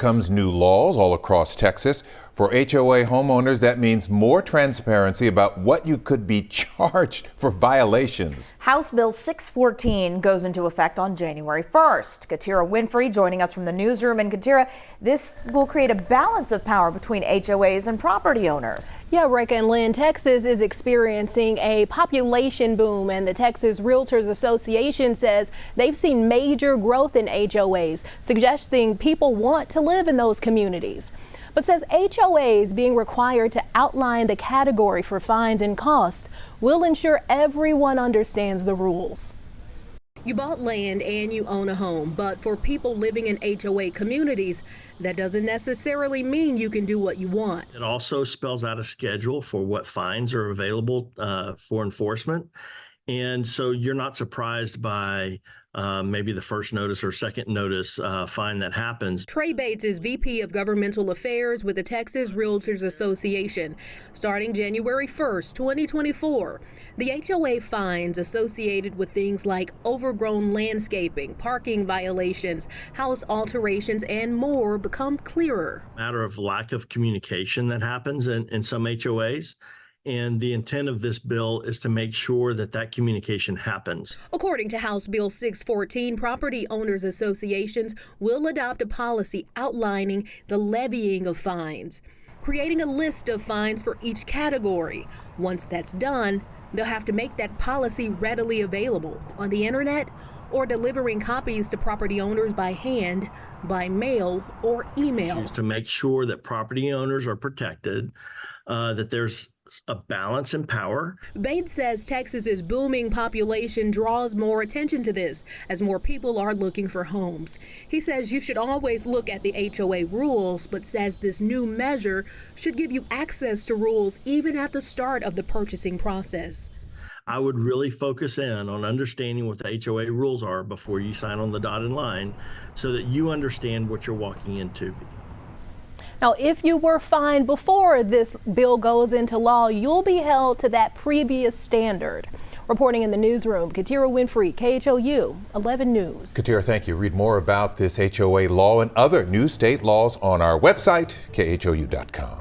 comes new laws all across Texas. For HOA homeowners, that means more transparency about what you could be charged for violations. House Bill 614 goes into effect on January 1st. Katira Winfrey joining us from the newsroom. And Katira, this will create a balance of power between HOAs and property owners. Yeah, Rick and Lynn, Texas is experiencing a population boom, and the Texas Realtors Association says they've seen major growth in HOAs, suggesting people want to live in those communities. But says HOAs being required to outline the category for fines and costs will ensure everyone understands the rules. You bought land and you own a home, but for people living in HOA communities, that doesn't necessarily mean you can do what you want. It also spells out a schedule for what fines are available for enforcement. And so you're not surprised by maybe the first notice or second notice fine that happens. Trey Bates is VP of Governmental Affairs with the Texas Realtors Association. Starting January 1st, 2024, the HOA fines associated with things like overgrown landscaping, parking violations, house alterations, and more become clearer. Matter of lack of communication that happens in some HOAs. And the intent of this bill is to make sure that that communication happens. According to House Bill 614, property owners associations will adopt a policy outlining the levying of fines, creating a list of fines for each category. Once that's done, they'll have to make that policy readily available on the internet or delivering copies to property owners by hand, by mail, or email. To make sure that property owners are protected, that there's a balance in power. Bates says Texas's booming population draws more attention to this as more people are looking for homes. He says you should always look at the HOA rules, but says this new measure should give you access to rules even at the start of the purchasing process. I would really focus in on understanding what the HOA rules are before you sign on the dotted line so that you understand what you're walking into. Now, if you were fined before this bill goes into law, you'll be held to that previous standard. Reporting in the newsroom, Katira Winfrey, KHOU 11 News. Katira, thank you. Read more about this HOA law and other new state laws on our website, khou.com.